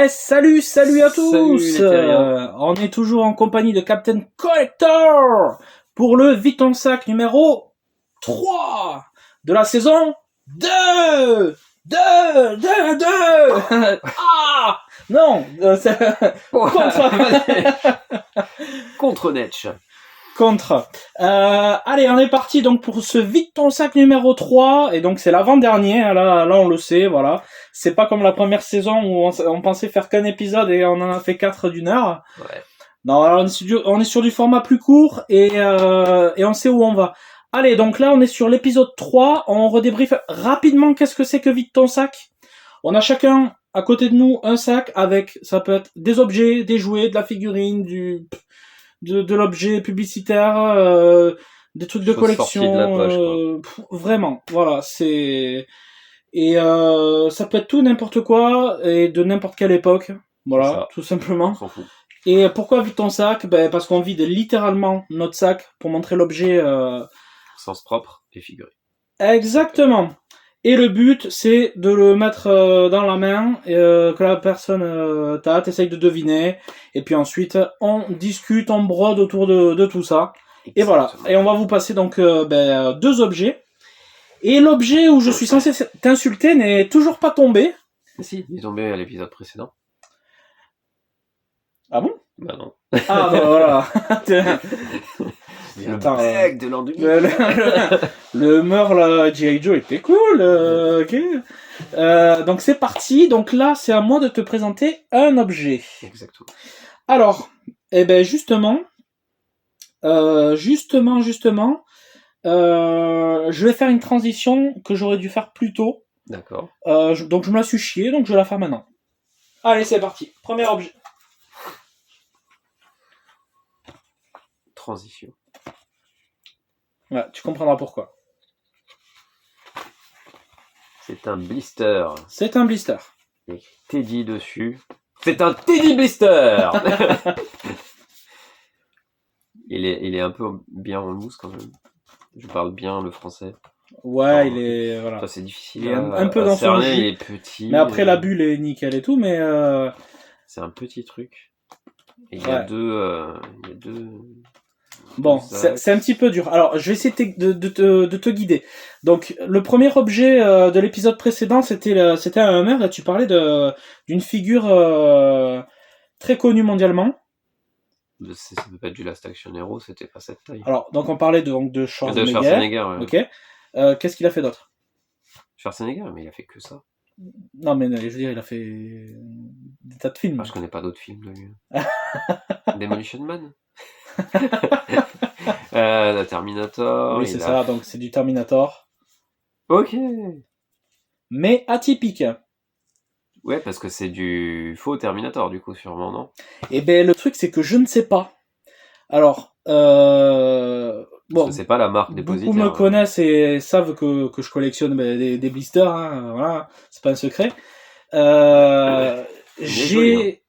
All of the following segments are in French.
Salut à tous. Salut les terriens. On est toujours en compagnie de Captain Collector pour le Vite ton sac numéro 3 de la saison 2. Ah non, Contre Netch. Contre. Allez, on est parti donc pour ce Vite ton sac numéro 3, et donc c'est l'avant-dernier, là on le sait, voilà. C'est pas comme la première saison où on pensait faire qu'un épisode et on en a fait 4 d'une heure. Ouais. Non, alors on est sur du format plus court et on sait où on va. Allez, donc là on est sur l'épisode 3, on redébriefe rapidement qu'est-ce que c'est que Vite ton sac. On a chacun à côté de nous un sac avec, ça peut être des objets, des jouets, de la figurine, de l'objet publicitaire, des trucs de collection, de la poche, vraiment, voilà, c'est et ça peut être tout n'importe quoi et de n'importe quelle époque, voilà, tout simplement. On s'en fout. Et pourquoi vide ton sac? Parce qu'on vide littéralement notre sac pour montrer l'objet. Sens propre et figuré. Exactement. Et le but, c'est de le mettre dans la main, que la personne t'essaye de deviner, et puis ensuite on discute, on brode autour de tout ça. Exactement. Et voilà. Et on va vous passer donc deux objets. Et l'objet où je suis censé t'insulter n'est toujours pas tombé. Si, il est tombé à l'épisode précédent. Ah bon? Bah non. Ah bah voilà. Le bec de l'an 2000. Le meurtre là, G.I. Joe était cool. Ok. Donc c'est parti. Donc là, c'est à moi de te présenter un objet. Exactement. Alors, justement, je vais faire une transition que j'aurais dû faire plus tôt. D'accord. Donc je me la suis chié, donc je vais la faire maintenant. Allez, c'est parti. Premier objet. Transition. Ouais, tu comprendras pourquoi. C'est un blister. C'est un blister. Avec Teddy dessus. C'est un Teddy blister. Il est un peu bien en mousse quand même. Je parle bien le français. Ouais, il est voilà. Ça, c'est difficile. Il est un peu dans son jus. Il est petit. Mais après la bulle est nickel et tout, mais c'est un petit truc. Et il y a deux. Bon, c'est un petit peu dur. Alors, je vais essayer de te guider. Donc, le premier objet de l'épisode précédent, c'était un Hummer. Là, tu parlais d'une figure très connue mondialement. Ça peut pas être du Last Action Hero, c'était pas cette taille. Alors, donc on parlait de Schwarzenegger. Ouais. Ok. Qu'est-ce qu'il a fait d'autre? Schwarzenegger, mais il a fait que ça. Non, mais je veux dire, il a fait des tas de films. Ah, je connais pas d'autres films de lui. Demolition Man. Terminator. Oui, c'est ça, donc c'est du Terminator. Ok. Mais atypique. Ouais, parce que c'est du faux Terminator, du coup, sûrement, non? Le truc, c'est que je ne sais pas. Alors, parce que c'est pas la marque dépositaire. Beaucoup me connaissent et savent que je collectionne des blisters, hein, voilà, c'est pas un secret. J'ai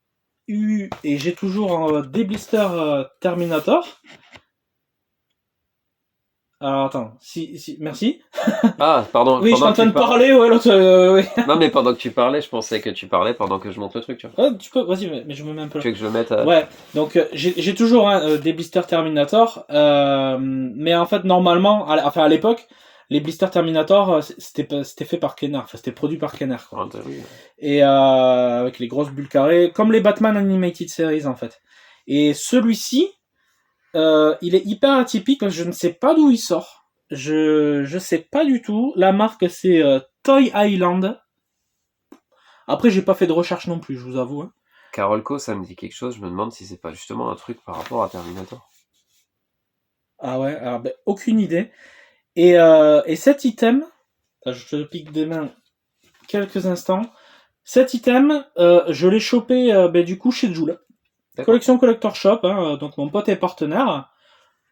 eu et j'ai toujours des blisters Terminator. Alors attends, merci. Ah, pardon. Oui, je suis en train de parler, ouais, l'autre. Oui. Non, mais pendant que tu parlais, je pensais que tu parlais pendant que je monte le truc, tu vois. Tu peux, vas-y, mais je me mets un peu là. Tu veux que je le mette Ouais, donc j'ai toujours des blisters Terminator, mais en fait, normalement, à l'époque, les blisters Terminator, c'était fait par Kenner, enfin, c'était produit par Kenner, quoi. Ah, oui. Et avec les grosses bulles carrées, comme les Batman Animated Series, en fait. Et celui-ci, il est hyper atypique, je ne sais pas d'où il sort. Je sais pas du tout. La marque, c'est Toy Island. Après, j'ai pas fait de recherche non plus, je vous avoue. Hein. Carolco, ça me dit quelque chose, je me demande si c'est pas justement un truc par rapport à Terminator. Ah ouais, alors, aucune idée. Et cet item, je te le pique des mains quelques instants. Cet item, je l'ai chopé du coup chez Joule. Collection Collector Shop, hein, donc mon pote et partenaire,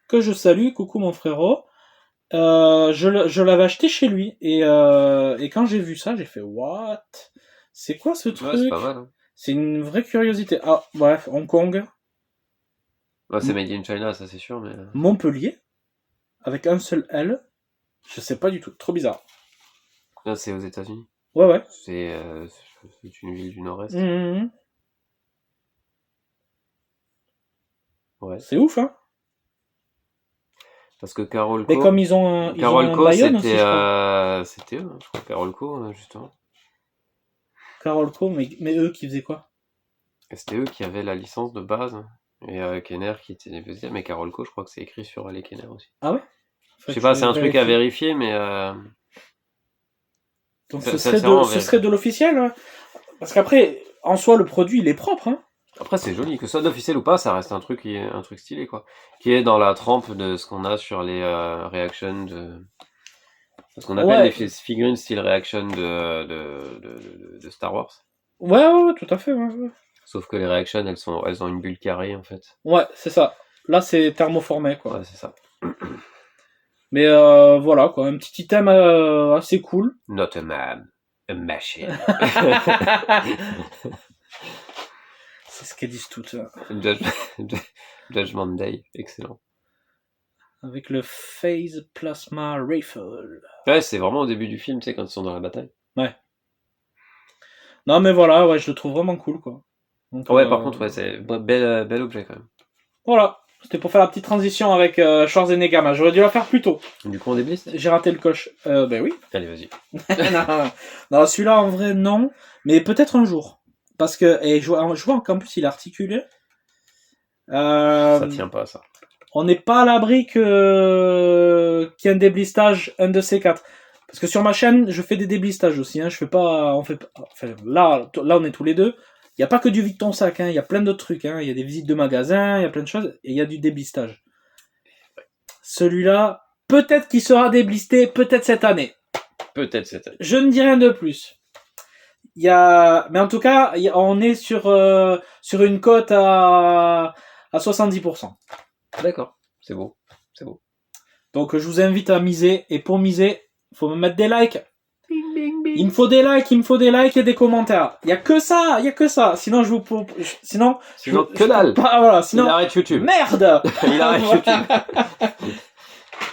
que je salue, coucou mon frérot. Je l'avais acheté chez lui et quand j'ai vu ça, j'ai fait what? C'est quoi ce truc? Ouais, c'est pas mal. Hein. C'est une vraie curiosité. Ah bref, Hong Kong. Ouais, c'est made in China, ça c'est sûr, mais. Montpellier, avec un seul L. Je sais pas du tout, trop bizarre. Là, c'est aux États-Unis. Ouais. C'est une ville du Nord-Est. Mmh. Ouais. C'est ouf, hein. Parce que Carolco... Mais comme ils ont un Carolco, Bayonne aussi, je crois. c'était eux, hein, je crois, Carolco, justement. Carolco, mais eux qui faisaient quoi? Et c'était eux qui avaient la licence de base. Et Kenner qui était deuxième. Mais Carolco, je crois que c'est écrit sur les Kenner aussi. Ah ouais? Je sais pas, c'est un truc à vérifier, mais... Donc Ça- ce ça, serait c'est vraiment ce serait de l'officiel, hein. Parce qu'après, en soi, le produit, il est propre, hein. Après, c'est joli. Que ce soit d'officiel ou pas, ça reste un truc stylé, quoi. Qui est dans la trempe de ce qu'on a sur les reactions de... Ce qu'on appelle Ouais. les figurines style reaction de Star Wars. Ouais, tout à fait, ouais. Sauf que les reactions, elles ont une bulle carrée, en fait. Ouais, c'est ça. Là, c'est thermoformé, quoi. Ouais, c'est ça. Mais voilà, quoi, un petit item assez cool. Not a man, a machine. C'est ce qu'elles disent toutes. Judgment Day, excellent. Avec le Phase Plasma Rifle. Ouais, c'est vraiment au début du film, tu sais, quand ils sont dans la bataille. Ouais. Non, mais voilà, ouais, je le trouve vraiment cool, quoi. Donc, Ouais, par contre, ouais, c'est bel objet, quand même. Voilà. C'était pour faire la petite transition avec Schwarzenegger. Mais j'aurais dû la faire plus tôt. Du coup, on déblisse. J'ai raté le coche. Ben oui. Allez, vas-y. non, celui-là, en vrai, non. Mais peut-être un jour. Parce que, je vois qu'en plus, il est articulé. Ça tient pas, ça. On n'est pas à l'abri qu'il y ait un déblistage, un de ces quatre. Parce que sur ma chaîne, je fais des déblistages aussi. Hein. Je fais pas, enfin, là, on est tous les deux. Il n'y a pas que du vide ton sac. Hein. Il y a plein d'autres trucs. Hein. Il y a des visites de magasins, il y a plein de choses. Et il y a du déblistage. Celui-là, peut-être qu'il sera déblisté, peut-être cette année. Peut-être cette année. Je ne dis rien de plus. Mais en tout cas, on est sur une cote à 70%. D'accord, c'est beau. C'est beau. Donc je vous invite à miser. Et pour miser, il faut me mettre des likes. Bing, bing, bing. Il me faut des likes et des commentaires. Il y a que ça. Sinon sinon que dalle. Voilà, sinon il arrête YouTube. Merde. Il arrête YouTube.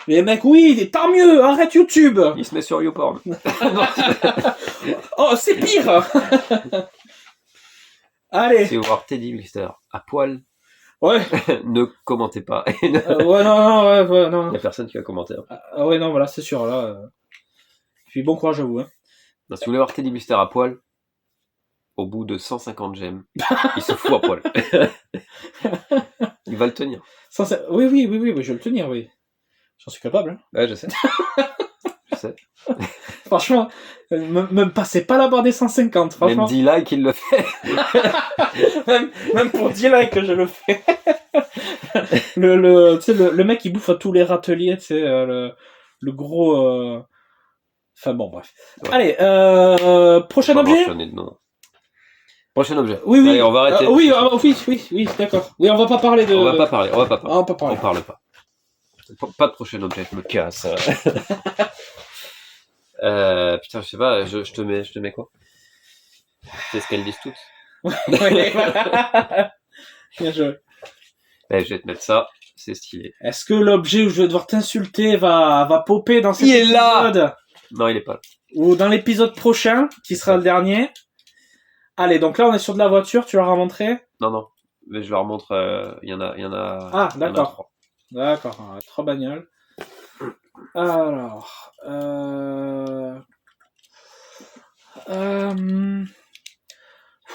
Mais mec, oui, tant mieux, arrête YouTube. Il se met sur YouPorn. Oh, c'est pire. Allez. Si vous voyez Teddy Blister à poil, Ouais. ne commentez pas. Ouais, non. Il y a personne qui va commenter. Ah ouais, non, voilà, c'est sûr, là. Puis bon courage à vous, hein. Non, si vous voulez voir Teddy Blister à poil, au bout de 150 gemmes, il se fout à poil. Il va le tenir. Oui, je vais le tenir, oui. J'en suis capable, hein. Ouais, je sais. Je sais. Franchement, me passez pas la barre des 150, franchement. Même 10 likes, il le fait. même pour 10 likes que je le fais. le mec qui bouffe à tous les râteliers, tu sais, le gros... Enfin bon, bref. Ouais. Allez, prochain objet. Prochain objet. Oui. Allez, on va arrêter. Oui, d'accord. Oui, on va pas parler de... On va pas parler. On parle pas. Pas de prochain objet, je me casse. Putain, je sais pas, je te mets quoi? C'est ce qu'elles disent toutes. Bien joué. Je vais te mettre ça, c'est stylé. Est-ce que l'objet où je vais devoir t'insulter va popper dans cet épisode? Là. Non, il est pas là. Ou dans l'épisode prochain, qui sera le dernier. Allez, donc là on est sur de la voiture, tu leur as montré? Non, mais je leur montre, il y en a... Ah, d'accord. D'accord, 3 bagnoles. Alors,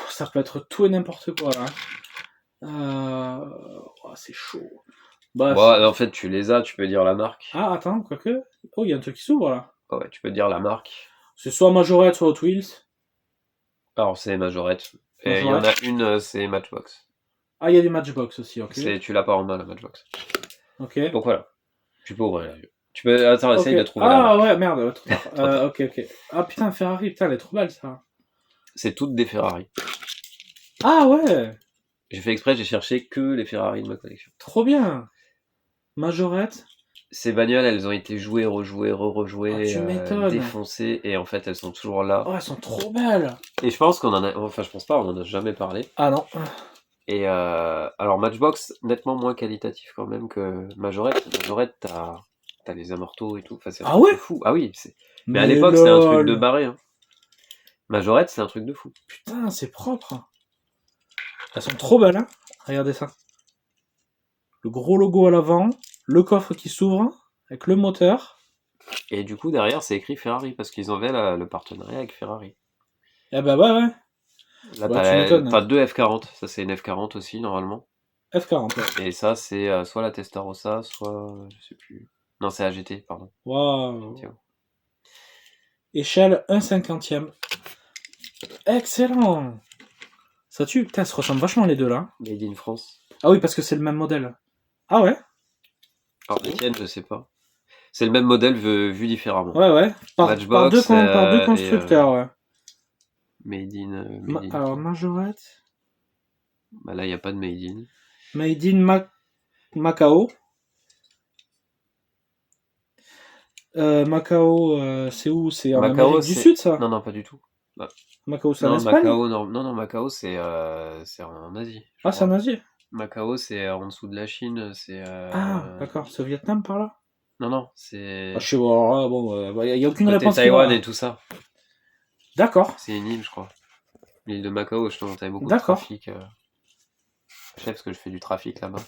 ça peut être tout et n'importe quoi là. C'est chaud. Bah, en fait, tu les as, tu peux dire la marque. Ah, attends, quoique. Oh, il y a un truc qui s'ouvre là. Ouais, tu peux dire la marque. C'est soit Majorette, soit Hot Wheels. Alors, c'est Majorette. Et il y en a une, c'est Matchbox. Ah, il y a des Matchbox aussi, ok. Tu l'as pas en main, la Matchbox. Ok. Donc voilà. Tu peux ouvrir la vue. Tu peux... Attends, essaye de trouver la marque. Ah ouais, merde. Ok. Ah putain, Ferrari, putain, elle est trop belle, ça. C'est toutes des Ferrari. Ah ouais. J'ai fait exprès, j'ai cherché que les Ferrari de ma collection. Trop bien. Majorette. Ces bagnoles, elles ont été jouées, rejouées, re-rejouées, défoncées, et en fait, elles sont toujours là. Oh, elles sont trop belles. Et je pense qu'on en a... Enfin, je pense pas, on en a jamais parlé. Ah non. Et alors, Matchbox, nettement moins qualitatif quand même que Majorette. Majorette, t'as les amortos et tout. Enfin, c'est fou. Ah oui, mais à l'époque, c'était un truc de barré. Hein. Majorette, c'est un truc de fou. Putain, c'est propre. Elles sont trop belles, hein. Regardez ça. le gros logo à l'avant, le coffre qui s'ouvre avec le moteur. Et du coup, derrière, c'est écrit Ferrari, parce qu'ils avaient le partenariat avec Ferrari. Eh ben ouais. Là, Ouais, tu m'étonnes. t'as deux F40. Ça, c'est une F40 aussi, normalement. F40, ouais. Et ça, c'est soit la Testarossa, soit... je sais plus. Non, c'est AGT, pardon. Waouh. Échelle 1/50. Excellent. Ça tue. Putain, ça se ressemble vachement les deux là. Made in France. Ah oui, parce que c'est le même modèle. Ah ouais. Alors, les tiennes, je sais pas. C'est le même modèle vu différemment. Ouais. Par deux constructeurs, ouais. Made in. Alors, Majorette. Bah là, il n'y a pas de Made in. Made in Macao. Macao, c'est où? C'est en Amérique du Sud, ça? Non, pas du tout. Bah. Macao, c'est en Espagne? Non, Macao, c'est en Asie. Ah, c'est en Asie? Macao, c'est en dessous de la Chine. Ah, d'accord. C'est au Vietnam, par là? Non, c'est... Ah, je sais pas. Bon, il n'y a aucune réponse. Taïwan et tout ça. D'accord. C'est une île, je crois. L'île de Macao, je t'avais beaucoup de trafic. Je sais parce que je fais du trafic là-bas.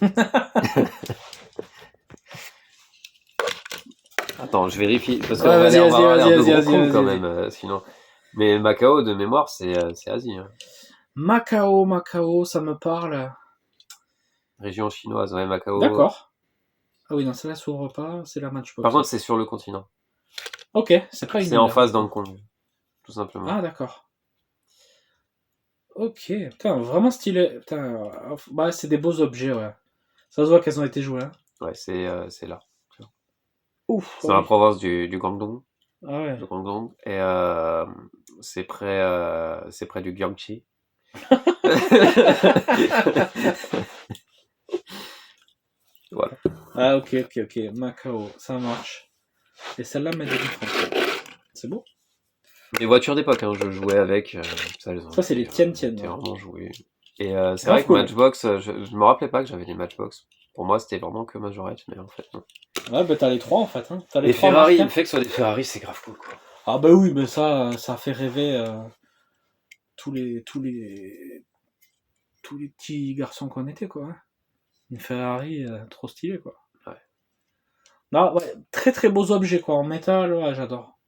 Attends, je vérifie. Parce qu'on va avoir l'air de gros con quand même, sinon. Mais Macao, de mémoire, c'est Asie. Hein. Macao, ça me parle. Région chinoise, ouais, Macao. D'accord. Ah oui, non, celle-là s'ouvre pas, c'est la Matchbox. Par contre, c'est sur le continent. Ok, c'est pas une île. C'est en face d'Hong Kong, tout simplement. Ah, d'accord. Ok, putain, vraiment stylé. Putain, bah, c'est des beaux objets, ouais. Ça se voit qu'elles ont été jouées. Hein. Ouais, c'est là. Ouf. C'est dans la province du Guangdong. Ah ouais. Le Guangdong. Et c'est près du Gyeonggi. Voilà. Ah, ok. Macao, ça marche. Et celle-là, Made in France. C'est beau. Des voitures d'époque, hein, je jouais avec. Ça, c'est les tiennes. J'ai vraiment joué. Et c'est vrai que Matchbox, je me rappelais pas que j'avais des Matchbox. Pour moi, c'était vraiment que Majorette, mais en fait, non. Ouais, bah t'as les trois en fait. Hein. T'as les trois Ferrari, le fait que ce soit des Ferrari, c'est grave cool, quoi. Ah bah oui, mais ça fait rêver tous les petits garçons qu'on était, quoi. Hein. Une Ferrari, trop stylé, quoi. Ouais. Non, ouais, très très beaux objets, quoi. En métal, ouais, j'adore.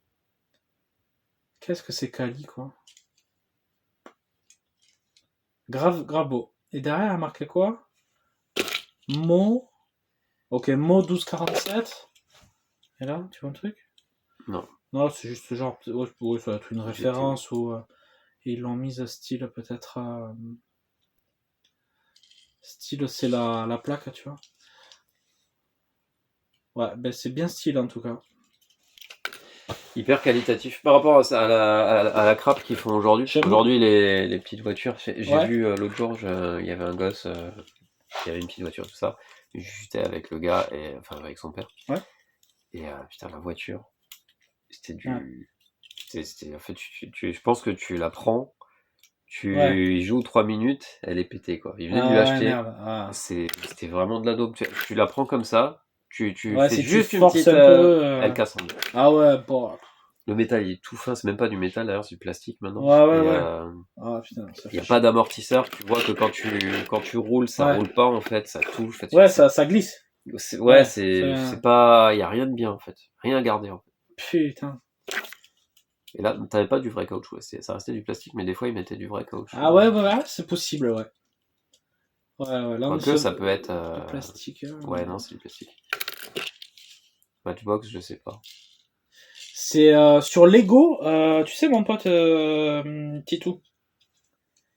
Qu'est-ce que c'est quali, quoi. Grave beau. Et derrière, il a marqué quoi? Ok, Mo 1247. Et là, tu vois un truc? Non. Non, c'est juste genre, ouais, ça va être une référence ou ils l'ont mise style peut-être. Style, c'est la plaque, tu vois. Ouais, ben c'est bien style en tout cas. Hyper qualitatif. Par rapport à la crap qu'ils font aujourd'hui. Aujourd'hui, les petites voitures, j'ai vu l'autre jour, il y avait un gosse qui avait une petite voiture, tout ça. J'étais avec le gars, enfin avec son père. Ouais. Et putain, la voiture, c'était du. Ouais. En fait, je pense que tu la prends, y joues 3 minutes, elle est pétée, quoi. Il venait de lui acheter. C'était vraiment de la dope. Tu la prends comme ça, tu fais si juste une petite. Elle casse en deux. Ah ouais, bon. Le métal, il est tout fin, c'est même pas du métal d'ailleurs, c'est du plastique maintenant. Ouais. Ah putain, il n'y a pas d'amortisseur, tu vois que quand tu roules, ça roule pas en fait, ça touche. Ouais, ça glisse. C'est pas. Il n'y a rien de bien en fait, rien à garder en fait. Putain. Et là, t'avais pas du vrai caoutchouc, ça restait du plastique, mais des fois ils mettaient du vrai caoutchouc. Ah ouais, c'est possible, ouais. Ouais, là quoique ça peut être. Du plastique. Ouais, non, c'est du plastique. Matchbox, je sais pas. C'est sur Lego, tu sais mon pote Titou.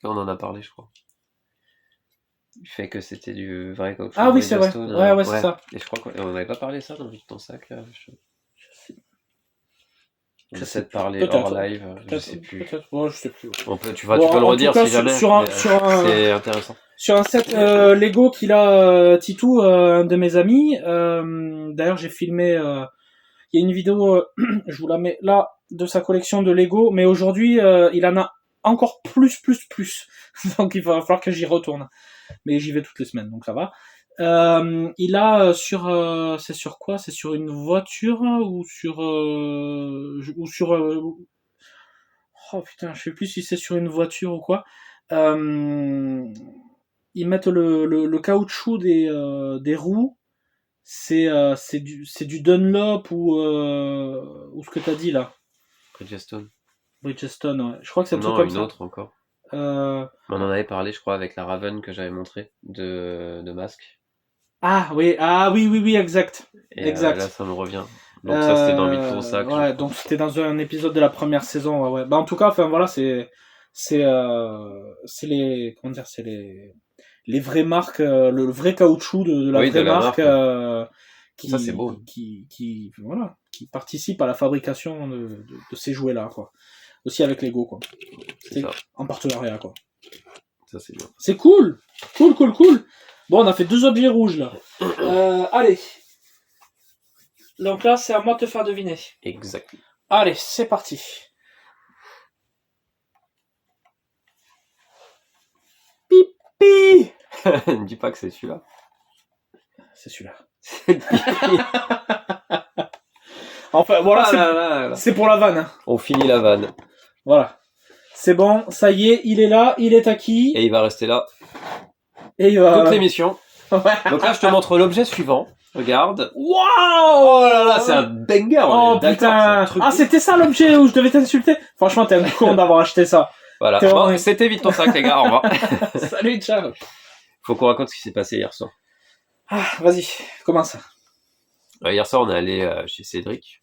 On en a parlé, je crois. Il fait que c'était du vrai caoutchouc. Ah oui, c'est vrai. Ouais, c'est ça. Et je crois qu'on n'avait pas parlé ça dans ton sac là. On essaie de parler hors live. Je sais plus. Peut-être. Ouais, je sais plus. Tu peux le redire si jamais. C'est intéressant. Sur un set Lego qu'il a Titou, un de mes amis. D'ailleurs, j'ai filmé. Il y a une vidéo, je vous la mets là, de sa collection de Lego. Mais aujourd'hui, il en a encore plus. Donc il va falloir que j'y retourne. Mais j'y vais toutes les semaines, donc ça va. Il a c'est sur quoi? C'est sur une voiture ou sur oh putain, je sais plus si c'est sur une voiture ou quoi. ils mettent le caoutchouc des roues. C'est du Dunlop ou ce que t'as dit là. Bridgestone, ouais. Je crois que c'est un truc comme ça. Non, une autre encore. On en avait parlé, je crois, avec la Raven que j'avais montré de masque. Ah oui, exact. Et exact. Là, ça me revient. Donc ça, c'était dans Vite ton sac. Ouais, donc c'était dans un épisode de la première saison. Ouais. Bah en tout cas, enfin voilà, c'est les comment dire, c'est les vraies marques, le vrai caoutchouc de la vraie marque. Qui, ça c'est beau. Qui participe à la fabrication de ces jouets là, quoi. Aussi avec Lego, quoi. C'est ça. En partenariat, quoi. Ça c'est bien. C'est cool. Bon, on a fait 2 objets rouges là. Allez. Donc là, c'est à moi de te faire deviner. Exact. Allez, c'est parti. Pipi. Ne dis pas que c'est celui-là. C'est celui-là. Enfin, voilà, c'est pour la vanne. Hein. On finit la vanne. Voilà. C'est bon, ça y est, il est là, il est acquis. Et il va rester là. Et il va... toute l'émission. Donc là, je te montre l'objet suivant. Regarde. Waouh! Oh là là, c'est un banger. Oh putain. C'était ça l'objet où je devais t'insulter? Franchement, t'es un con d'avoir acheté ça. Voilà. Bon, c'était Vite ton sac, les gars. Au revoir. Salut, ciao. Faut qu'on raconte ce qui s'est passé hier soir. Ah, vas-y, commence. Hier soir, on est allé chez Cédric,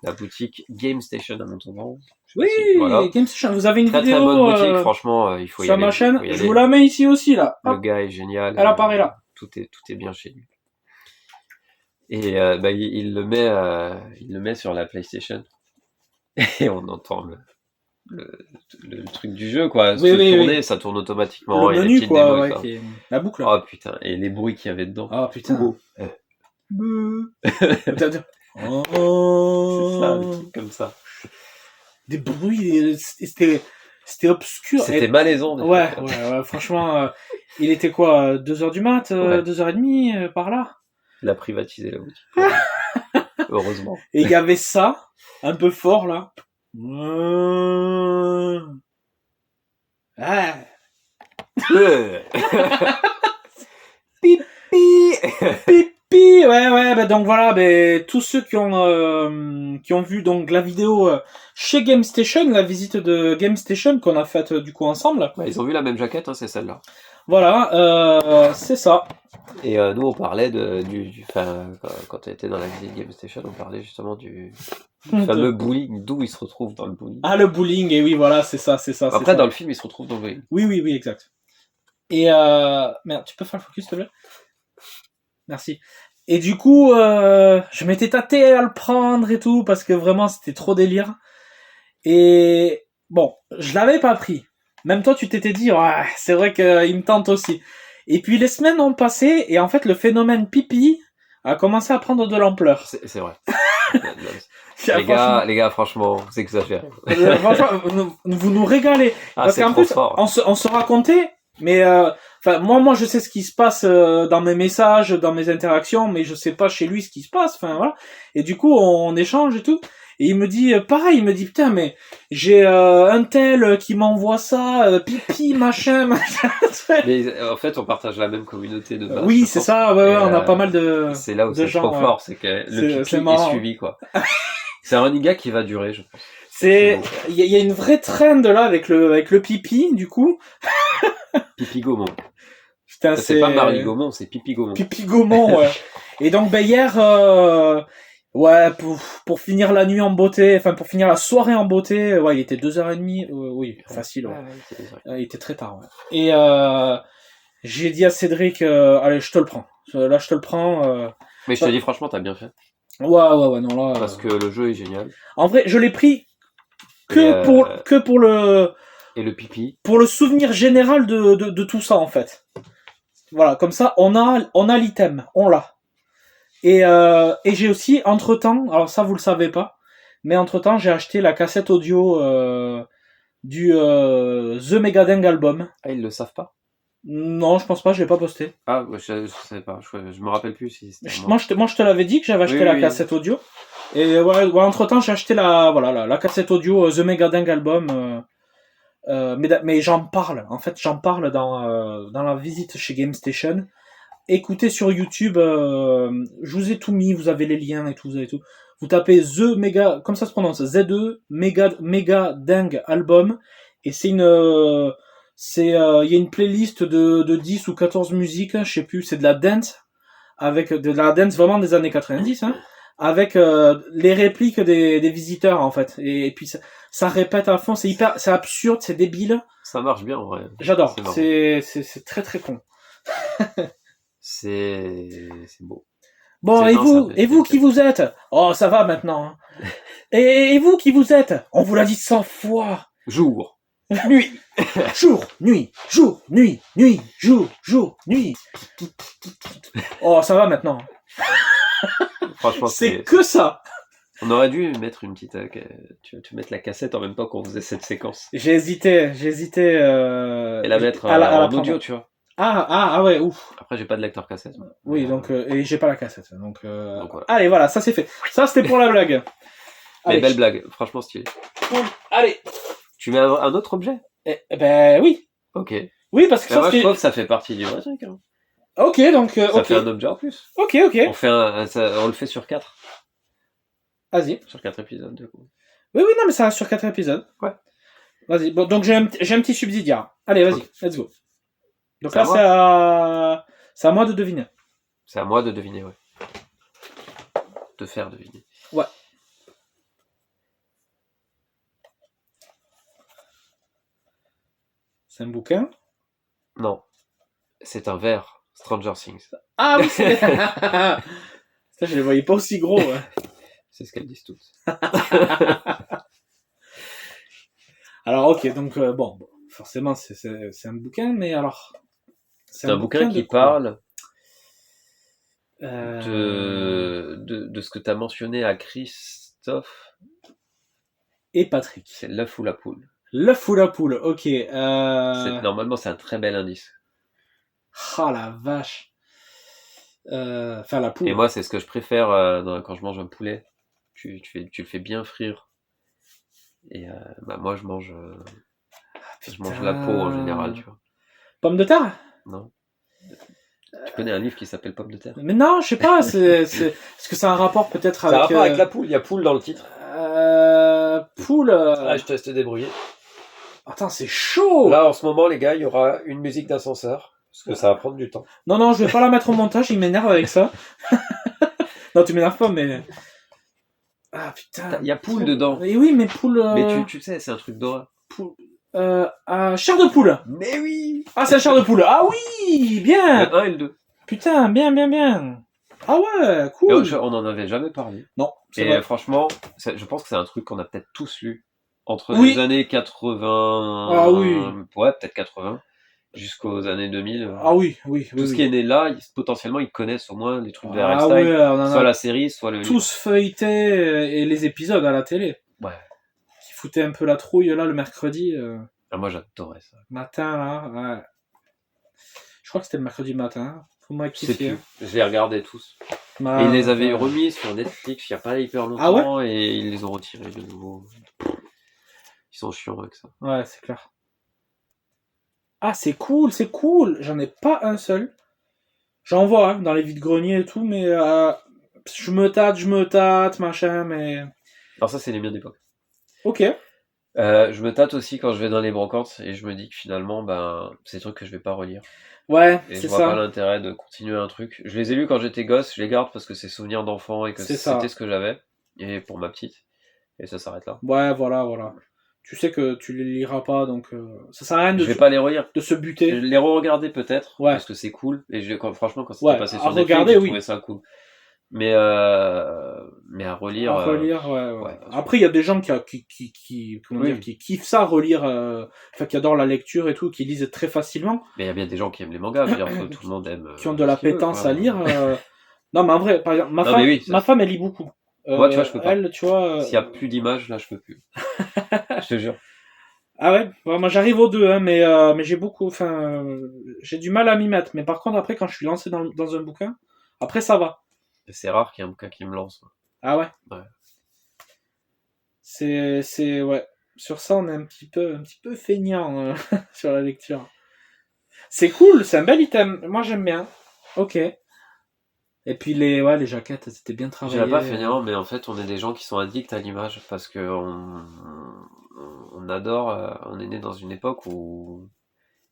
la boutique Game Station à Montauban. Oui, voilà. Game Station. Vous avez une vidéo. Très bonne boutique, franchement, il faut y aller. Sur ma chaîne, je vous la mets ici aussi, là. Le gars est génial. Elle apparaît là. Tout est bien chez lui. Et il le met sur la PlayStation. Et on entend le truc du jeu, quoi. Tourner, ça tourne automatiquement. Le menu, quoi, démos, qui est... la boucle. Oh putain, et les bruits qu'il y avait dedans. Oh putain. Oh. Oh. C'est ça, des trucs comme ça. Des bruits, c'était obscur. C'était malaisant. Ouais, franchement, il était quoi, 2h du mat, 2h30, par là. Il a privatisé la boutique. Heureusement. Et il y avait ça, un peu fort, là. Ah. Pipi. Pipi. Ouais, bah donc voilà, bah, tous ceux qui ont vu donc la vidéo chez Game Station, la visite de Game Station qu'on a faite du coup ensemble. Ouais, ils ont vu la même jaquette, hein, c'est celle-là. Voilà, c'est ça. Et nous on parlait quand tu étais dans la visite Game Station, on parlait justement du fameux bowling, d'où il se retrouve dans le bowling. Ah, le bowling, et oui, voilà, c'est ça. Après, dans le film, il se retrouve dans le bowling. Oui, exact. Et merde, tu peux faire le focus, s'il te plaît? Merci. Et du coup, je m'étais tâté à le prendre et tout, parce que vraiment, c'était trop délire. Et bon, je l'avais pas pris. Même toi, tu t'étais dit, ouais, c'est vrai qu'il me tente aussi. Et puis, les semaines ont passé, et en fait, le phénomène pipi a commencé à prendre de l'ampleur. C'est vrai. les gars, franchement, vous exagérez. Franchement, vous nous régalez. Parce qu'en plus, on se racontait, mais moi, je sais ce qui se passe dans mes messages, dans mes interactions, mais je sais pas chez lui ce qui se passe. Enfin voilà. Et du coup, on échange et tout. Et il me dit pareil, il me dit putain, mais j'ai un tel qui m'envoie ça, pipi, machin. Mais en fait, on partage la même communauté de base. Oui, c'est ça. Ouais, on a pas mal de. C'est là où c'est trop fort, c'est que le pipi est suivi, quoi. C'est un running gag qui va durer, je pense. Il y a une vraie trend là avec le pipi, du coup. Pipi Gaumont. Putain, c'est pas Marie Gaumont, c'est Pipi Gaumont. Pipi Gaumont, ouais. Et donc, hier, pour finir la nuit en beauté, enfin, pour finir la soirée en beauté, il était 2h30, oui, facile, ouais. Il était très tard, ouais. Et, j'ai dit à Cédric, allez, je te le prends. Là, je te le prends, Mais je te dis, franchement, t'as bien fait. Ouais, non, là. Parce que le jeu est génial. En vrai, je l'ai pris que pour le. Et le pipi. Pour le souvenir général de tout ça, en fait. Voilà, comme ça, on a l'item, on l'a. Et j'ai aussi, entre-temps, alors ça vous le savez pas, mais entre-temps, j'ai acheté la cassette audio du The Megadeth Album. Ah, ils le savent pas? Non, je pense pas, je l'ai pas posté. Ah, je savais pas, je me rappelle plus si c'était moi, je te l'avais dit que j'avais acheté la cassette audio. Et ouais, entre-temps, j'ai acheté la cassette audio The Megadeth Album. Mais j'en parle. En fait, j'en parle dans la visite chez GameStation. Écoutez sur YouTube, je vous ai tout mis, vous avez les liens et tout, vous avez tout. Vous tapez The Mega, comme ça se prononce, Z2 Mega Dingue Album, et c'est il y a une playlist de 10 ou 14 musiques, je sais plus, c'est de la dance, avec de la dance vraiment des années 90, hein, avec les répliques des visiteurs en fait, et puis ça répète à fond, c'est absurde, c'est débile. Ça marche bien en vrai. J'adore, c'est très très con. C'est beau. Bon, et vous qui vous êtes? Oh, ça va maintenant. Hein. et vous qui vous êtes? On vous l'a dit 100 fois. Jour. Nuit. Jour, nuit, jour, nuit, nuit, jour, nuit. Oh, ça va maintenant. Franchement, c'est que ça. On aurait dû mettre une petite... tu mettre la cassette en même temps qu'on faisait cette séquence. J'ai hésité. Et la mettre en audio, tu vois. Ah ouais, ouf. Après, j'ai pas de lecteur cassette. Oui, donc et j'ai pas la cassette. Donc voilà. Allez, voilà, ça c'est fait. Ça c'était pour la blague. Mais belle blague, franchement stylé. Allez. Tu mets un autre objet? Ben oui. Ok. Oui, parce que moi, je trouve que ça fait partie du vrai truc. Hein. Ok, donc ça fait un objet en plus. Ok. On le fait sur 4. Vas-y. Sur 4 épisodes, du coup. Oui, non, mais ça reste sur 4 épisodes. Ouais. Vas-y. Bon, donc j'ai un petit subsidiaire. Allez, vas-y, let's go. Donc là, c'est à moi de deviner. C'est à moi de deviner, ouais. De faire deviner. Ouais. C'est un bouquin? Non. C'est un verre. Stranger Things. Ah oui, c'est... Ça, je les voyais pas aussi gros. Ouais. C'est ce qu'elles disent toutes. Alors, ok, donc, bon, forcément, c'est un bouquin, mais alors... C'est un bouquin qui parle de ce que tu as mentionné à Christophe. Et Patrick. C'est l'œuf ou la poule. L'œuf ou la poule, ok. Normalement, c'est un très bel indice. Ah la vache. Enfin, la poule. Et moi, c'est ce que je préfère quand je mange un poulet. Tu le fais bien frire. Et moi, je mange la peau en général, tu vois. Pomme de terre? Non. Tu connais un livre qui s'appelle Pomme de terre? Mais non, je sais pas. Est-ce que ça a un rapport peut-être avec... Ça a un rapport avec la poule. Il y a poule dans le titre. Poule... je te laisse te débrouiller. Attends, c'est chaud. Là, en ce moment, les gars, il y aura une musique d'ascenseur. Parce que ça va prendre du temps. Non, je vais pas la mettre au montage. Il m'énerve avec ça. Non, tu m'énerves pas, mais... Ah, putain. Il y a poule dedans. Mais oui, mais poule... Mais tu sais, c'est un truc d'horreur. Poule... chair de poule. Mais oui. Ah, c'est la chair de poule. Ah oui, bien. Le 1 et le 2. Putain, bien. Ah ouais, cool. On n'en avait jamais parlé. Non, c'est vrai. Franchement, je pense que c'est un truc qu'on a peut-être tous lu. Entre les années 80... Ah oui. Ouais, peut-être 80. Jusqu'aux années 2000. Ah oui. Tout ce qui est né là, potentiellement, ils connaissent au moins les trucs de Harry Styles. Ouais, soit la série, soit le livre. Tous feuilletés et les épisodes à la télé. Ouais. Qui foutaient un peu la trouille là le mercredi. Moi, j'adorais ça. Matin là, ouais. Je crois que c'était le mercredi matin. Faut moi rectifier. Je les regardais tous. Et ils les avaient remis sur Netflix il n'y a pas hyper longtemps. Et ils les ont retirés de nouveau. Ils sont chiants avec ça. Ouais, c'est clair. Ah, c'est cool. J'en ai pas un seul. J'en vois dans les vides-greniers et tout, mais je me tâte, machin, mais... Alors ça, c'est les miens d'époque. Ok. Je me tâte aussi quand je vais dans les brocantes et je me dis que finalement, c'est des trucs que je vais pas relire. Ouais, et je vois pas l'intérêt de continuer un truc. Je les ai lus quand j'étais gosse, je les garde parce que c'est souvenirs d'enfant et que c'était ce que j'avais. Et pour ma petite. Et ça s'arrête là. Ouais, voilà. Tu sais que tu les liras pas, donc ça sert à rien je vais pas les relire. De se buter. Je les re-regarder peut-être, parce que c'est cool. Et franchement, quand c'était passé sur Netflix, j'ai trouvé ça cool. Mais à relire. Ouais. Après, il y a des gens qui kiffent ça, relire, qui adorent la lecture et tout, qui lisent très facilement. Mais il y a bien des gens qui aiment les mangas, je veux dire, tout le monde aime. Qui ont de la pétence à lire. Non, mais en vrai, par exemple, ma femme, elle lit beaucoup. Moi, tu vois, je peux pas. Elle, tu vois. S'il y a plus d'images, là, je peux plus. Je te jure. Ah ouais, moi j'arrive aux deux, hein, mais j'ai j'ai du mal à m'y mettre. Mais par contre, après, quand je suis lancé dans un bouquin, après ça va. C'est rare qu'il y ait un bouquin qui me lance. Ah ouais. Ouais. Ouais. Sur ça, on est un petit peu feignant sur la lecture. C'est cool, c'est un bel item. Moi, j'aime bien. Ok. Et puis les jaquettes, c'était bien Je travaillé. dirais pas fainéant, mais en fait, on est des gens qui sont addicts à l'image parce que on adore. On est né dans une époque où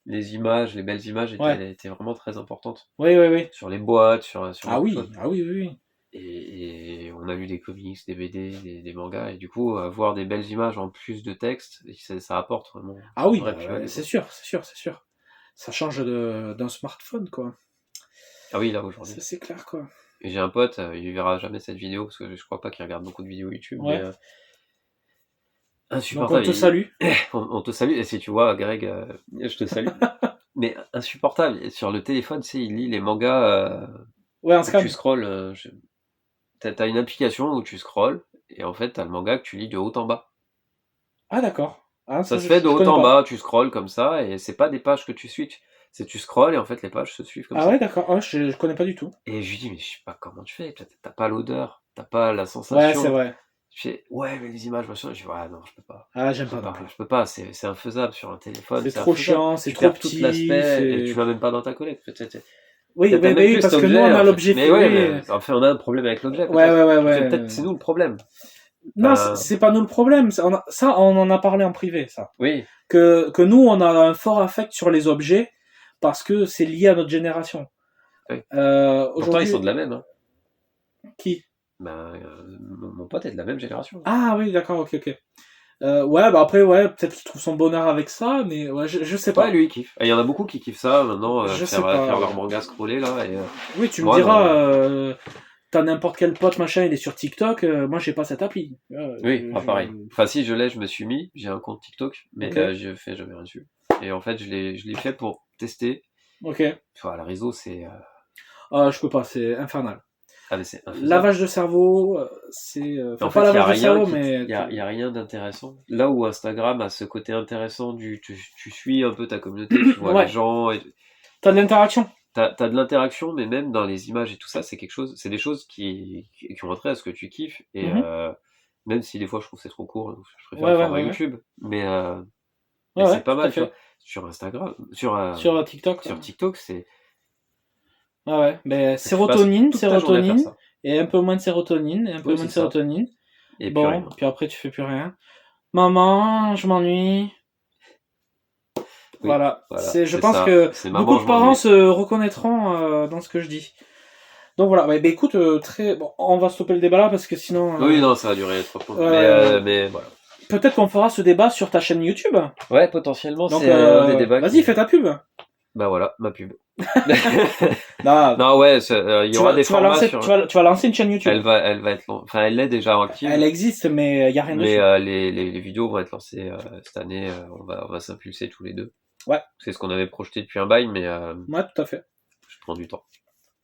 les images, les belles images étaient vraiment très importantes. Oui. Sur les boîtes, sur Ah oui, ah oui. Et on a lu des comics, des BD, des mangas, et du coup, voir des belles images en plus de texte, ça apporte vraiment. Ah oui, plus-value, c'est sûr. Ça change d'un smartphone, quoi. Ah oui, là aujourd'hui. Ça, c'est clair, quoi. Et j'ai un pote, il verra jamais cette vidéo parce que je crois pas qu'il regarde beaucoup de vidéos YouTube, mais insupportable. Donc on te salue. On te salue, et si tu vois, Greg, je te salue. Mais insupportable. Et sur le téléphone, tu sais, il lit les mangas. En scan. Tu scrolles. T'as une application où tu scrolles, et en fait, t'as le manga que tu lis de haut en bas. Ah, d'accord. Ah, ça se fait de haut en bas, tu scrolles comme ça, et c'est pas des pages que tu switches. C'est tu scrolles, et en fait, les pages se suivent comme ça. Ah ouais, d'accord. Ah, je connais pas du tout. Et je lui dis, mais je sais pas comment tu fais. T'as pas l'odeur, t'as pas la sensation. Ouais, c'est vrai. Je fais, ouais, mais les images, machin. Je dis, ouais, non, je peux pas. Ah, j'aime pas non plus. Je peux pas, c'est infaisable sur un téléphone. C'est trop chiant, c'est trop petit. Tout l'aspect, et tu l'as même pas dans ta collègue, peut-être. Oui, parce que nous, on a l'objet mais en fait, on a un problème avec l'objet. Ouais. Peut-être c'est nous le problème. Non, c'est pas nous le problème. Ça, on en a parlé en privé, ça. Oui. Que nous, on a un fort affect sur les objets parce que c'est lié à notre génération. Oui. Pourtant, ils sont de la même. Hein. Qui mon pote est de la même génération. Ah oui, d'accord, ok. Après, peut-être qu'il trouve son bonheur avec ça, mais je sais pas. Ouais, lui, il kiffe. Et il y en a beaucoup qui kiffent ça, maintenant, faire leur manga scroller, là. Oui, tu me diras, t'as n'importe quel pote, machin, il est sur TikTok, moi, j'ai pas cette appli. Oui, pareil. Enfin, si, je me suis mis, j'ai un compte TikTok, mais je fais jamais rien dessus. Et en fait, je l'ai fait pour tester. Ok. Enfin, le réseau, c'est... je peux pas, c'est infernal. Ah, mais c'est lavage de cerveau, c'est... en fait, il y a rien d'intéressant. Là où Instagram a ce côté intéressant tu suis un peu ta communauté, tu vois les gens... T'as de l'interaction. T'as de l'interaction, mais même dans les images et tout ça, c'est des choses qui ont trait à ce que tu kiffes. Et même si des fois je trouve que c'est trop court, je préfère faire YouTube. Mais c'est pas mal, tu vois. Sur Instagram, sur TikTok. Sur TikTok, c'est... mais sérotonine, et un peu moins de sérotonine, Et bon, puis après tu fais plus rien. Maman, je m'ennuie. Voilà. Je pense que beaucoup de parents se reconnaîtront dans ce que je dis. Donc voilà, écoute, on va stopper le débat là parce que sinon... Oui, non, ça va durer trop longtemps. Mais voilà. Peut-être qu'on fera ce débat sur ta chaîne YouTube. Ouais, potentiellement, c'est un des débats. Vas-y, fais ta pub. Bah voilà, ma pub. Non, ouais, il y aura des formats tu vas lancer une chaîne YouTube. Elle va être enfin, elle est déjà active. Elle existe, mais il y a rien dessus. Mais les vidéos vont être lancées cette année. On va s'impulser tous les deux. Ouais. C'est ce qu'on avait projeté depuis un bail, mais ouais, tout à fait. Je prends du temps.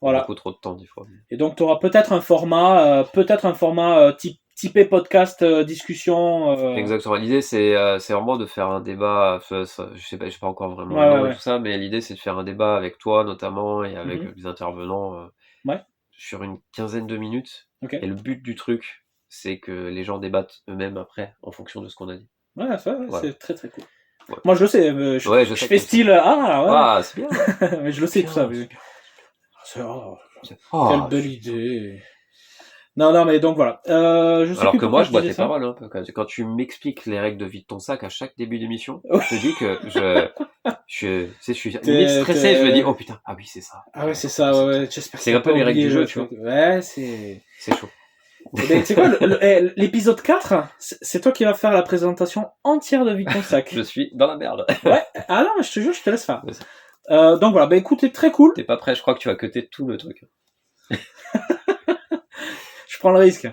Voilà. Beaucoup trop de temps des fois. Et donc tu auras peut-être un format typé podcast discussion. Exactement. L'idée c'est vraiment de faire un débat. Je sais pas encore vraiment le nom et tout ça, mais l'idée c'est de faire un débat avec toi notamment et avec les intervenants sur une quinzaine de minutes. Okay. Et le but du truc, c'est que les gens débattent eux-mêmes après en fonction de ce qu'on a dit. Ouais, c'est très très cool. Ouais. Moi je le sais, je fais style c'est bien. Mais je le sais tout ça. Quelle belle idée. Non, mais donc voilà. Alors que moi, je bois tes paroles. Hein, quand tu m'expliques les règles de vie de ton sac à chaque début d'émission, je te dis que je suis limite stressé. Je me dis, oh putain, ah oui, c'est ça. Ah ouais, c'est ça. Ouais. J'espère. C'est un peu les règles du jeu, tu vois. Ouais, c'est chaud. Tu sais quoi, l'épisode 4, c'est toi qui vas faire la présentation entière de Vie de ton sac. Je suis dans la merde. Ouais. Ah non, mais je te jure, je te laisse faire. Donc voilà, écoute, c'est très cool. T'es pas prêt, je crois que tu vas cutter tout le truc. Je prends le risque.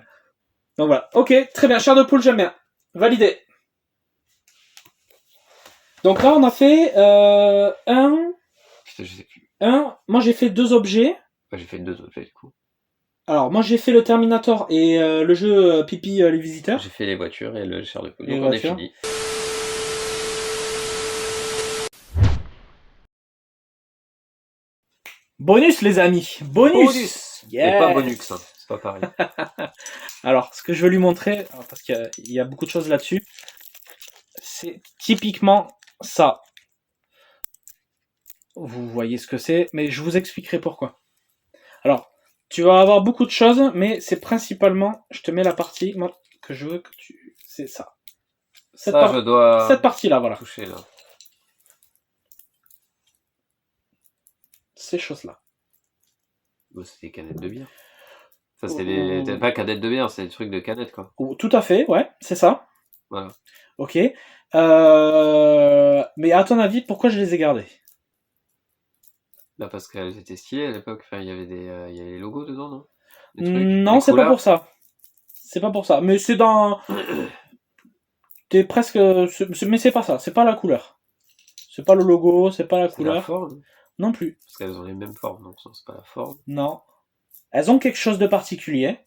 Donc voilà. Ok, très bien. Chair de poule, j'aime bien. Validé. Donc là, on a fait Je sais plus. Moi, j'ai fait 2 objets. Ouais, j'ai fait 2 objets, du coup. Alors, moi, j'ai fait le Terminator et le jeu Pipi les visiteurs. J'ai fait les voitures et le chair de poule. Donc on est fini. Bonus, les amis. Bonus. Yes. Et pas bonus, hein. C'est pas pareil. Alors, ce que je veux lui montrer, parce qu'il y a beaucoup de choses là-dessus. c'est typiquement ça. Vous voyez ce que c'est, mais je vous expliquerai pourquoi. Alors, tu vas avoir beaucoup de choses, mais c'est principalement, je te mets la partie moi, que je veux que tu... C'est ça. Cette partie-là, voilà. Toucher, là. Ces choses-là. Bon, c'est des canettes de bière. Enfin, c'est pas canettes de bière, c'est des trucs de canettes, quoi. Tout à fait, ouais, c'est ça. Voilà. Ok. Mais à ton avis, pourquoi je les ai gardées? Bah parce qu'elles étaient stylées à l'époque. Enfin, il y avait les logos dedans, non? Non, c'est pas pour ça. C'est pas pour ça. Mais c'est dans... T'es presque... Mais c'est pas ça. C'est pas la couleur. C'est pas le logo, c'est pas la couleur. La forme? Non plus. Parce qu'elles ont les mêmes formes, donc c'est pas la forme. Non. Elles ont quelque chose de particulier.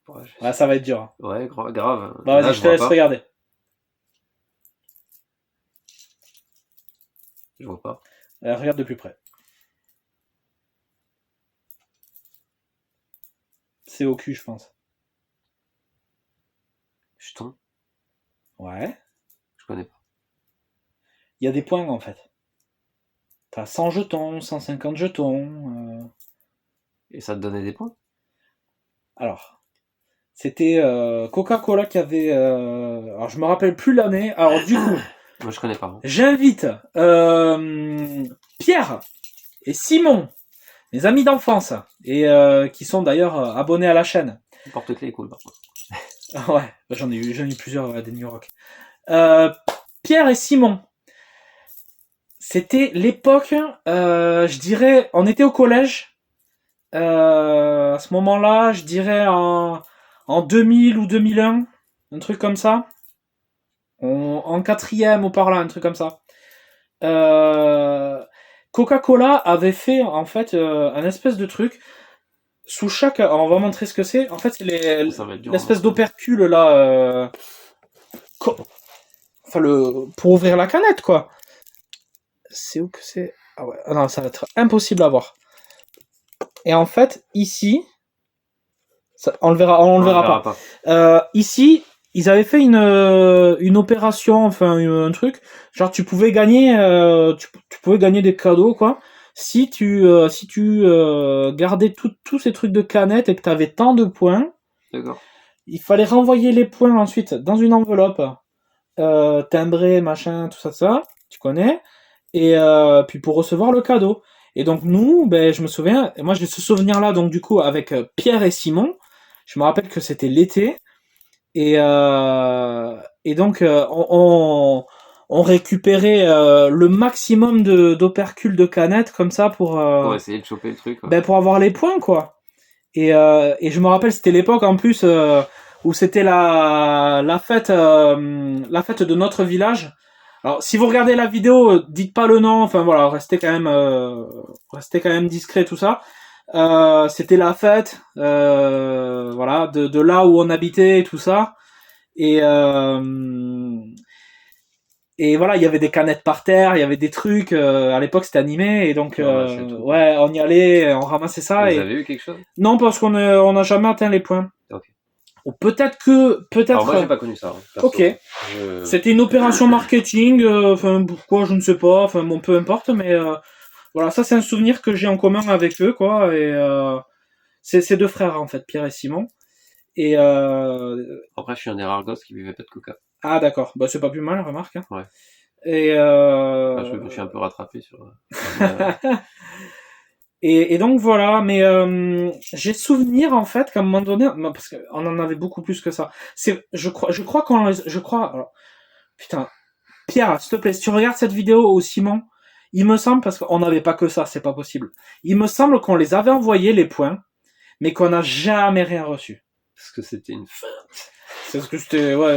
Ouais, ça va être dur. Ouais, grave. Bah vas-y, je te laisse regarder. Je vois pas. Regarde de plus près. C'est au cul, je pense. Jeton? Ouais. Je connais pas. Il y a des points, en fait. T'as 100 jetons, 150 jetons. Et ça te donnait des points? Alors, c'était Coca-Cola qui avait... Alors, je me rappelle plus l'année. Alors, du coup... Moi, je connais pas. Hein. J'invite Pierre et Simon, mes amis d'enfance, et qui sont d'ailleurs abonnés à la chaîne. Le porte-clés est cool, par contre. Ouais, j'en ai eu plusieurs des New York. Pierre et Simon, c'était l'époque, je dirais, on était au collège. À ce moment-là, je dirais en 2000 ou 2001, un truc comme ça. En quatrième ou par là, un truc comme ça. Coca-Cola avait fait en fait un espèce de truc sous chaque... Alors, on va montrer ce que c'est. En fait, c'est l'espèce d'opercule là. Enfin, pour ouvrir la canette, quoi. C'est où que c'est? Ah ouais, non, ça va être impossible à voir. Et en fait, ici, on le verra pas. Ici, ils avaient fait une opération, enfin un truc, genre tu pouvais gagner, tu pouvais gagner des cadeaux quoi, si tu gardais tous ces trucs de canettes et que t'avais tant de points. D'accord. Il fallait renvoyer les points ensuite dans une enveloppe timbrée, machin, tout ça, tu connais, et puis pour recevoir le cadeau. Et donc nous, ben je me souviens, moi j'ai ce souvenir là donc du coup avec Pierre et Simon. Je me rappelle que c'était l'été. Et donc on récupérait le maximum d'opercules de canettes comme ça pour essayer de choper le truc. Ben, pour avoir les points quoi. Et je me rappelle c'était l'époque en plus où c'était la fête de notre village. Alors si vous regardez la vidéo, dites pas le nom, enfin voilà, restez quand même discret tout ça. C'était la fête, voilà, de là où on habitait et tout ça. Et voilà, il y avait des canettes par terre, il y avait des trucs. À l'époque, c'était animé, et donc ouais, on y allait, on ramassait ça. Vous avez eu quelque chose? Non, parce qu'on n'a jamais atteint les points. Okay. Ou peut-être. Alors moi, j'ai pas connu ça. Hein, ok. C'était une opération marketing. Enfin, pourquoi je ne sais pas. Enfin, bon, peu importe, mais. Voilà, ça c'est un souvenir que j'ai en commun avec eux, quoi. Et c'est deux frères en fait, Pierre et Simon. Et après, je suis un des rares gosses qui buvait pas de coca. Ah d'accord, bah c'est pas plus mal, remarque. Hein. Ouais. Et je me suis un peu rattrapé sur. et donc voilà, mais j'ai souvenir en fait qu'à un moment donné, parce qu'on en avait beaucoup plus que ça. Je crois alors, putain, Pierre, s'il te plaît, si tu regardes cette vidéo ou Simon. Il me semble, parce qu'on n'avait pas que ça, c'est pas possible. Il me semble qu'on les avait envoyés, les points, mais qu'on n'a jamais rien reçu. Parce que c'était une feinte. C'est parce que c'était... Ouais.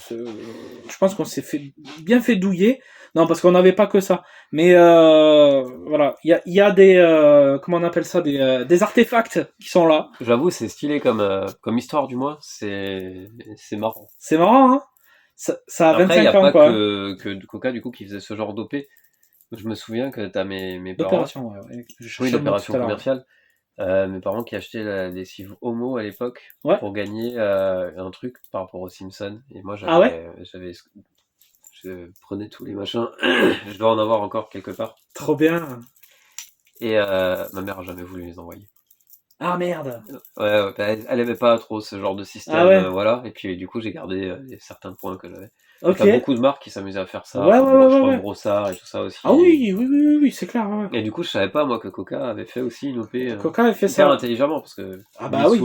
Je pense qu'on s'est bien fait douiller. Non, parce qu'on n'avait pas que ça. Mais voilà, il y a des... comment on appelle ça? Des artefacts qui sont là. J'avoue, c'est stylé comme histoire, du moins. C'est marrant. C'est marrant, hein. Ça a 25 ans, quoi. Après, il n'y a pas que Coca, du coup, qui faisait ce genre d'OP. Je me souviens que t'as mes parents. D'opération, ouais. Oui, d'opération commerciale. Mes parents qui achetaient la lessive Homo à l'époque Ouais. pour gagner un truc par rapport aux Simpsons. Et moi, Ah ouais je prenais tous les machins. Je dois en avoir encore quelque part. Trop bien. Et ma mère a jamais voulu les envoyer. Ah merde. Ouais, bah, elle aimait pas trop ce genre de système, Ah ouais. voilà. Et puis du coup, j'ai gardé certains points que j'avais. Ok. T'as beaucoup de marques qui s'amusaient à faire ça. Ouais, Enfin, ouais, ouais, je crois ouais. que Brossard et tout ça aussi. Ah oui, oui, oui, oui, oui, c'est clair. Ouais. Et du coup, je savais pas moi que Coca avait fait aussi une OP Coca avait fait hyper ça. intelligemment parce que Ah bah oui.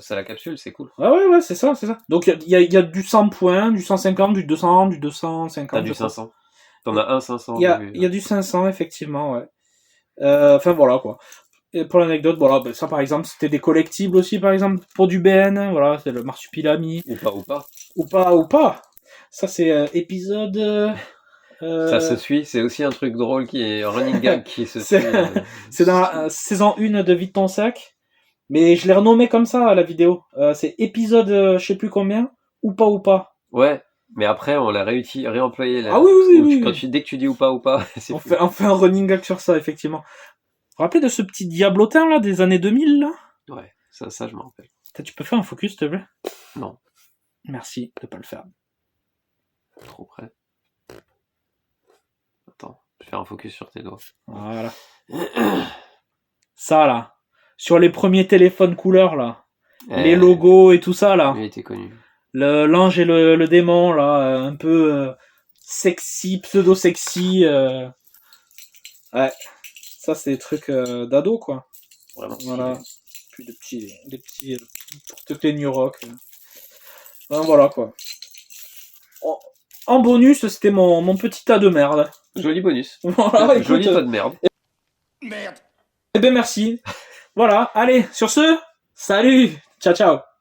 ça la capsule, c'est cool. Ouais, c'est ça, c'est ça. Donc il y a du 100 points, du 150, du 200, du 250. T'as du 500. T'en as un 500. Il y a du 500 effectivement, ouais. Enfin voilà quoi. Et pour l'anecdote, voilà, ben, ça par exemple, c'était des collectibles aussi, par exemple, pour du BN, voilà, c'est le Marsupilami. Ou pas. Ça c'est épisode. Ça se suit, c'est aussi un truc drôle qui est un running gag qui se suit. C'est dans la saison 1 de Vite ton sac, mais je l'ai renommé comme ça à la vidéo. C'est épisode je sais plus combien, ou pas. Ouais, mais après on l'a réemployé là. Ah oui. Dès que tu dis ou pas, c'est on fait un running gag sur ça, effectivement. Vous vous rappelez de ce petit diablotin là des années 2000 là? Ouais, ça je m'en rappelle. Tu peux faire un focus, s'il te plaît? Non. Merci de pas le faire. Trop près. Attends, je vais faire un focus sur tes doigts. Voilà. Ça là, sur les premiers téléphones couleurs là, les logos et tout ça là. Il était connu. L'ange et le démon là, un peu sexy, pseudo-sexy. Ouais, ça c'est des trucs d'ado quoi. Vraiment. Voilà. Puis des petits pour te New Rock. Ben, voilà quoi. En bonus, c'était mon petit tas de merde. Joli bonus. Voilà, écoute, joli tas de merde. Merde. Eh ben merci. Voilà, allez, sur ce, salut, ciao ciao.